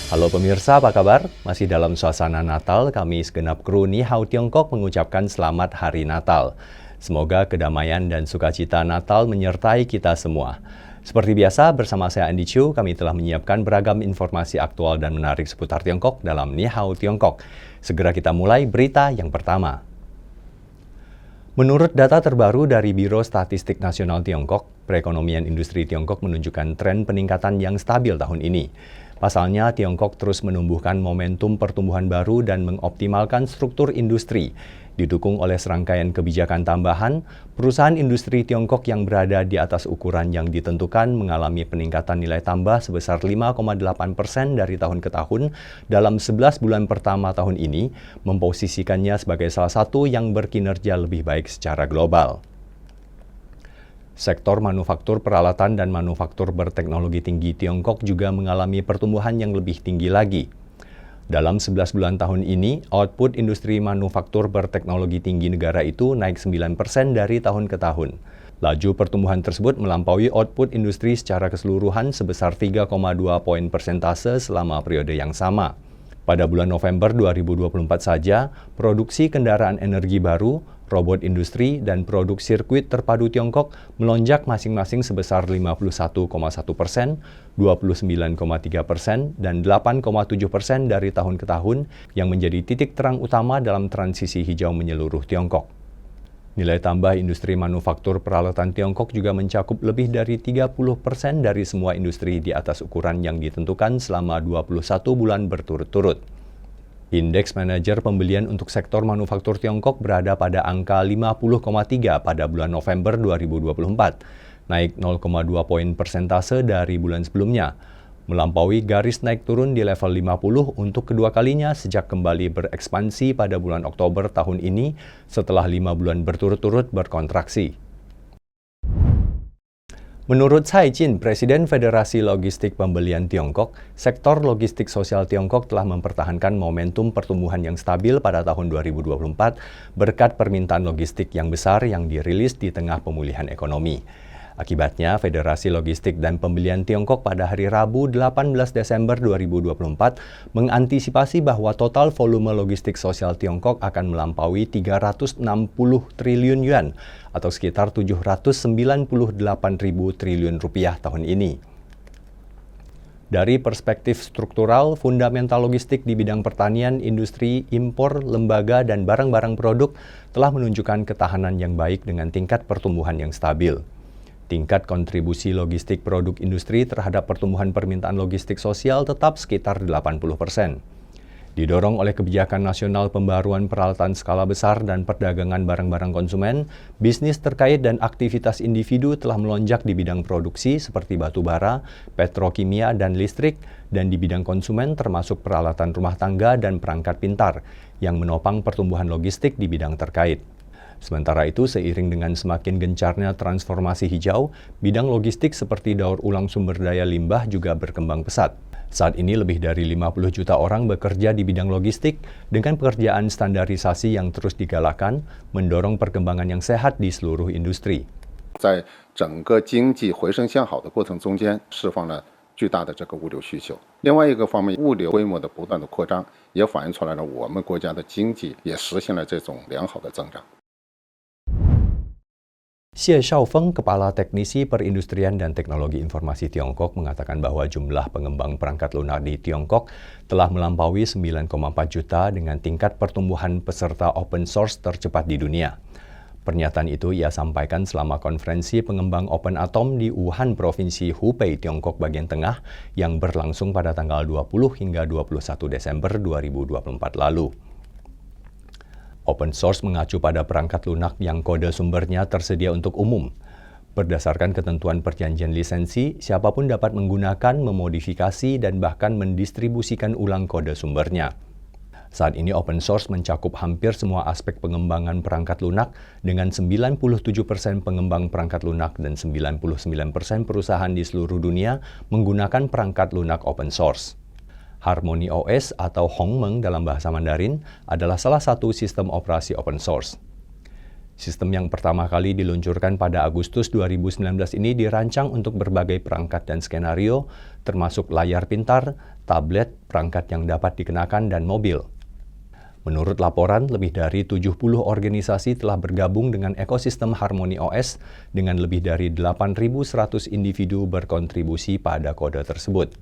Halo pemirsa, apa kabar? Masih dalam suasana Natal, kami segenap kru Ni Hao Tiongkok mengucapkan selamat Hari Natal. Semoga kedamaian dan sukacita Natal menyertai kita semua. Seperti biasa, bersama saya Andy Chu, kami telah menyiapkan beragam informasi aktual dan menarik seputar Tiongkok dalam Ni Hao Tiongkok. Segera kita mulai berita yang pertama. Menurut data terbaru dari Biro Statistik Nasional Tiongkok, perekonomian industri Tiongkok menunjukkan tren peningkatan yang stabil tahun ini. Pasalnya, Tiongkok terus menumbuhkan momentum pertumbuhan baru dan mengoptimalkan struktur industri. Didukung oleh serangkaian kebijakan tambahan, perusahaan industri Tiongkok yang berada di atas ukuran yang ditentukan mengalami peningkatan nilai tambah sebesar 5,8% dari tahun ke tahun dalam 11 bulan pertama tahun ini, memposisikannya sebagai salah satu yang berkinerja lebih baik secara global. Sektor manufaktur peralatan dan manufaktur berteknologi tinggi Tiongkok juga mengalami pertumbuhan yang lebih tinggi lagi. Dalam 11 bulan tahun ini, output industri manufaktur berteknologi tinggi negara itu naik 9% dari tahun ke tahun. Laju pertumbuhan tersebut melampaui output industri secara keseluruhan sebesar 3,2 poin persentase selama periode yang sama. Pada bulan November 2024 saja, produksi kendaraan energi baru, robot industri, dan produk sirkuit terpadu Tiongkok melonjak masing-masing sebesar 51,1%, 29,3%, dan 8,7% dari tahun ke tahun yang menjadi titik terang utama dalam transisi hijau menyeluruh Tiongkok. Nilai tambah industri manufaktur peralatan Tiongkok juga mencakup lebih dari 30% dari semua industri di atas ukuran yang ditentukan selama 21 bulan berturut-turut. Indeks manajer pembelian untuk sektor manufaktur Tiongkok berada pada angka 50,3 pada bulan November 2024, naik 0,2 poin persentase dari bulan sebelumnya, melampaui garis naik turun di level 50 untuk kedua kalinya sejak kembali berekspansi pada bulan Oktober tahun ini setelah 5 bulan berturut-turut berkontraksi. Menurut Cai Jin, Presiden Federasi Logistik Pembelian Tiongkok, sektor logistik sosial Tiongkok telah mempertahankan momentum pertumbuhan yang stabil pada tahun 2024 berkat permintaan logistik yang besar yang dirilis di tengah pemulihan ekonomi. Akibatnya, Federasi Logistik dan Pembelian Tiongkok pada hari Rabu 18 Desember 2024 mengantisipasi bahwa total volume logistik sosial Tiongkok akan melampaui 360 triliun yuan atau sekitar 798.000 triliun rupiah tahun ini. Dari perspektif struktural, fundamental logistik di bidang pertanian, industri, impor, lembaga, dan barang-barang produk telah menunjukkan ketahanan yang baik dengan tingkat pertumbuhan yang stabil. Tingkat kontribusi logistik produk industri terhadap pertumbuhan permintaan logistik sosial tetap sekitar 80%. Didorong oleh kebijakan nasional pembaruan peralatan skala besar dan perdagangan barang-barang konsumen, bisnis terkait dan aktivitas individu telah melonjak di bidang produksi seperti batu bara, petrokimia, dan listrik, dan di bidang konsumen termasuk peralatan rumah tangga dan perangkat pintar, yang menopang pertumbuhan logistik di bidang terkait. Sementara itu, seiring dengan semakin gencarnya transformasi hijau, bidang logistik seperti daur ulang sumber daya limbah juga berkembang pesat. Saat ini lebih dari 50 juta orang bekerja di bidang logistik dengan pekerjaan standarisasi yang terus digalakan, mendorong perkembangan yang sehat di seluruh industri. 在整个经济回升向好的过程中间，释放了巨大的这个物流需求。另外一个方面，物流规模的不断的扩张，也反映出来了我们国家的经济也实现了这种良好的增长。Xie Shaofeng, Kepala Teknisi Perindustrian dan Teknologi Informasi Tiongkok, mengatakan bahwa jumlah pengembang perangkat lunak di Tiongkok telah melampaui 9,4 juta dengan tingkat pertumbuhan peserta open source tercepat di dunia. Pernyataan itu ia sampaikan selama konferensi pengembang Open Atom di Wuhan, Provinsi Hubei, Tiongkok bagian tengah, yang berlangsung pada tanggal 20 hingga 21 Desember 2024 lalu. Open source mengacu pada perangkat lunak yang kode sumbernya tersedia untuk umum. Berdasarkan ketentuan perjanjian lisensi, siapapun dapat menggunakan, memodifikasi, dan bahkan mendistribusikan ulang kode sumbernya. Saat ini open source mencakup hampir semua aspek pengembangan perangkat lunak dengan 97% pengembang perangkat lunak dan 99% perusahaan di seluruh dunia menggunakan perangkat lunak open source. Harmony OS atau Hongmeng dalam bahasa Mandarin adalah salah satu sistem operasi open source. Sistem yang pertama kali diluncurkan pada Agustus 2019 ini dirancang untuk berbagai perangkat dan skenario, termasuk layar pintar, tablet, perangkat yang dapat dikenakan, dan mobil. Menurut laporan, lebih dari 70 organisasi telah bergabung dengan ekosistem Harmony OS dengan lebih dari 8.100 individu berkontribusi pada kode tersebut.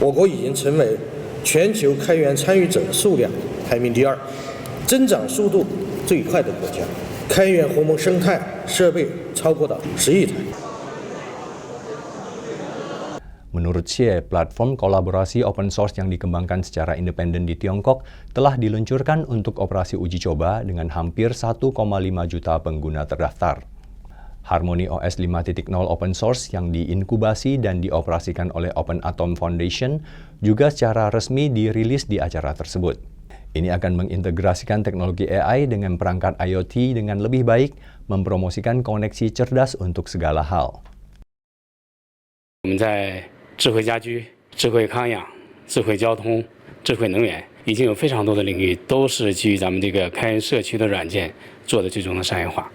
我国已经成为全球开源参与者数量排名第2，增长速度最快的国家。开源鸿蒙生态设备超过了10亿台。 Menurut Xie, platform kolaborasi open source yang dikembangkan secara independen di Tiongkok telah diluncurkan untuk operasi uji coba dengan hampir 1,5 juta pengguna terdaftar. Harmony OS 5.0 open source yang diinkubasi dan dioperasikan oleh Open Atom Foundation juga secara resmi dirilis di acara tersebut. Ini akan mengintegrasikan teknologi AI dengan perangkat IoT dengan lebih baik, mempromosikan koneksi cerdas untuk segala hal. 我们在智慧家居、智慧康养、智慧交通、智慧能源，已经有非常多的领域都是基于咱们这个开源社区的软件做的最终的商业化。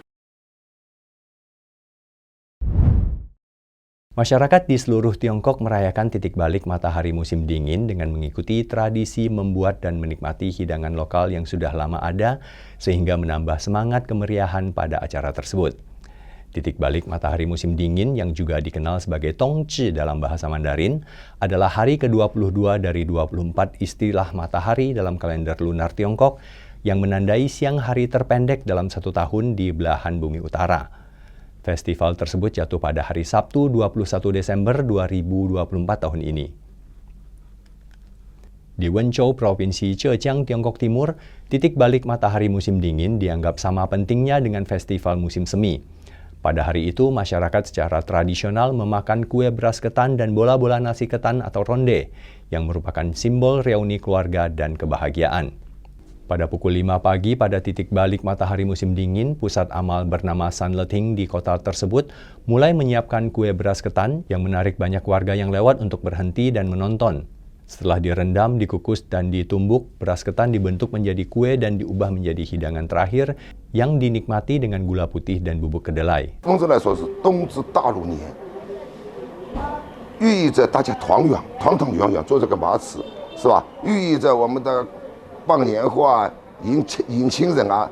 Masyarakat di seluruh Tiongkok merayakan titik balik matahari musim dingin dengan mengikuti tradisi membuat dan menikmati hidangan lokal yang sudah lama ada, sehingga menambah semangat kemeriahan pada acara tersebut. Titik balik matahari musim dingin yang juga dikenal sebagai Tongzhi dalam bahasa Mandarin adalah hari ke-22 dari 24 istilah matahari dalam kalender lunar Tiongkok yang menandai siang hari terpendek dalam satu tahun di belahan bumi utara. Festival tersebut jatuh pada hari Sabtu 21 Desember 2024 tahun ini. Di Wenzhou, Provinsi Zhejiang, Tiongkok Timur, titik balik matahari musim dingin dianggap sama pentingnya dengan festival musim semi. Pada hari itu, masyarakat secara tradisional memakan kue beras ketan dan bola-bola nasi ketan atau ronde, yang merupakan simbol reuni keluarga dan kebahagiaan. Pada pukul 5 pagi pada titik balik matahari musim dingin, pusat amal bernama Sanleting di kota tersebut mulai menyiapkan kue beras ketan yang menarik banyak warga yang lewat untuk berhenti dan menonton. Setelah direndam, dikukus, dan ditumbuk, beras ketan dibentuk menjadi kue dan diubah menjadi hidangan terakhir yang dinikmati dengan gula putih dan bubuk kedelai. 冬至来说是冬至大如年，寓意着大家团圆，团团圆圆做这个麻糍，是吧？寓意着我们的 办年货、迎亲人啊。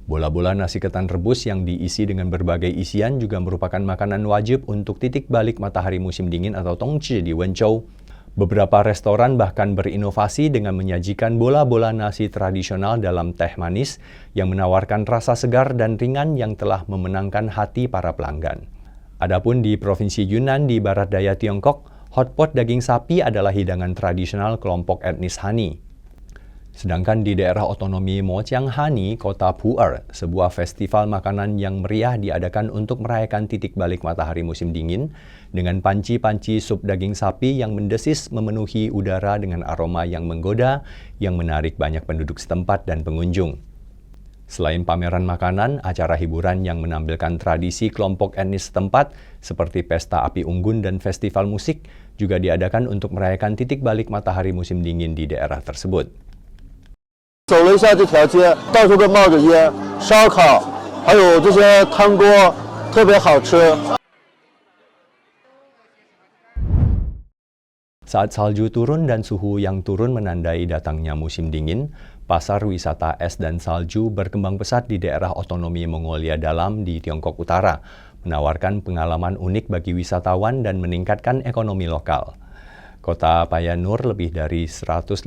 Bola-bola nasi ketan rebus yang diisi dengan berbagai isian juga merupakan makanan wajib untuk titik balik matahari musim dingin atau Tongzhi di Wenzhou. Beberapa restoran bahkan berinovasi dengan menyajikan bola-bola nasi tradisional dalam teh manis yang menawarkan rasa segar dan ringan yang telah memenangkan hati para pelanggan. Adapun di Provinsi Yunnan di barat daya Tiongkok, hotpot daging sapi adalah hidangan tradisional kelompok etnis Han. Sedangkan di daerah otonomi Mojiang Hani, kota Pu'er, sebuah festival makanan yang meriah diadakan untuk merayakan titik balik matahari musim dingin dengan panci-panci sup daging sapi yang mendesis memenuhi udara dengan aroma yang menggoda yang menarik banyak penduduk setempat dan pengunjung. Selain pameran makanan, acara hiburan yang menampilkan tradisi kelompok etnis setempat seperti pesta api unggun dan festival musik juga diadakan untuk merayakan titik balik matahari musim dingin di daerah tersebut. 走了一下这条街，到处都冒着烟，烧烤，还有这些汤锅，特别好吃。 Saat salju turun dan suhu yang turun menandai datangnya musim dingin, pasar wisata es dan salju berkembang pesat di daerah otonomi Mongolia Dalam di Tiongkok Utara, menawarkan pengalaman unik bagi wisatawan dan meningkatkan ekonomi lokal. Kota Payanur lebih dari 150.000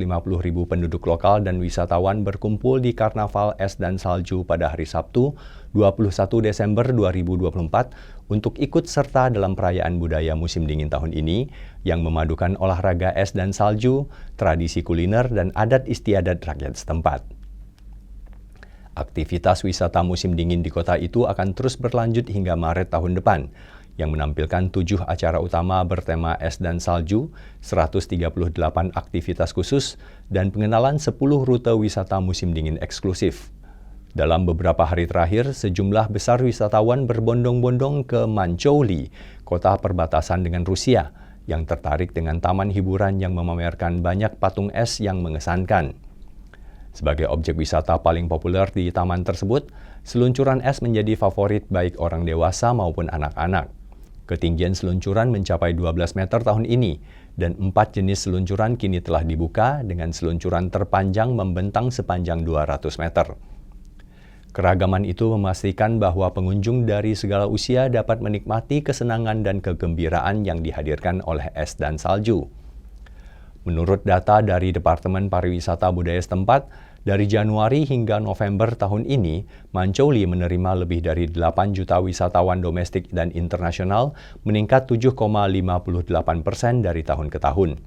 penduduk lokal dan wisatawan berkumpul di Karnaval Es dan Salju pada hari Sabtu, 21 Desember 2024 untuk ikut serta dalam perayaan budaya musim dingin tahun ini yang memadukan olahraga es dan salju, tradisi kuliner, dan adat istiadat rakyat setempat. Aktivitas wisata musim dingin di kota itu akan terus berlanjut hingga Maret tahun depan, yang menampilkan 7 acara utama bertema es dan salju, 138 aktivitas khusus, dan pengenalan 10 rute wisata musim dingin eksklusif. Dalam beberapa hari terakhir, sejumlah besar wisatawan berbondong-bondong ke Manchouli, kota perbatasan dengan Rusia, yang tertarik dengan taman hiburan yang memamerkan banyak patung es yang mengesankan. Sebagai objek wisata paling populer di taman tersebut, seluncuran es menjadi favorit baik orang dewasa maupun anak-anak. Ketinggian seluncuran mencapai 12 meter tahun ini, dan 4 jenis seluncuran kini telah dibuka dengan seluncuran terpanjang membentang sepanjang 200 meter. Keragaman itu memastikan bahwa pengunjung dari segala usia dapat menikmati kesenangan dan kegembiraan yang dihadirkan oleh es dan salju. Menurut data dari Departemen Pariwisata Budaya setempat, dari Januari hingga November tahun ini, Manchouli menerima lebih dari 8 juta wisatawan domestik dan internasional, meningkat 7,58% dari tahun ke tahun.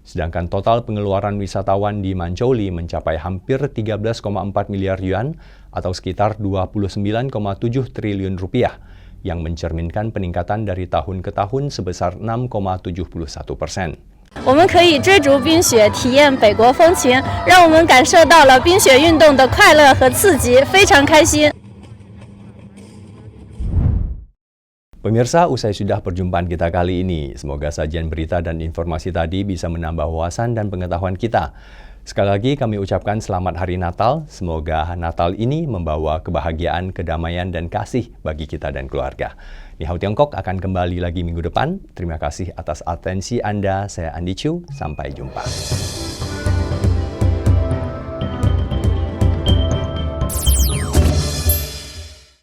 Sedangkan total pengeluaran wisatawan di Manchouli mencapai hampir 13,4 miliar yuan atau sekitar 29,7 triliun rupiah, yang mencerminkan peningkatan dari tahun ke tahun sebesar 6,71%. 我们可以追逐冰雪，体验北国风情，让我们感受到了冰雪运动的快乐和刺激，非常开心。 Pemirsa, usai sudah perjumpaan kita kali ini. Semoga sajian berita dan informasi tadi bisa menambah wawasan dan pengetahuan kita. Sekali lagi kami ucapkan selamat Hari Natal. Semoga Natal ini membawa kebahagiaan, kedamaian, dan kasih bagi kita dan keluarga. Ni Hao Tiongkok akan kembali lagi minggu depan. Terima kasih atas atensi Anda. Saya Andi Chu. Sampai jumpa.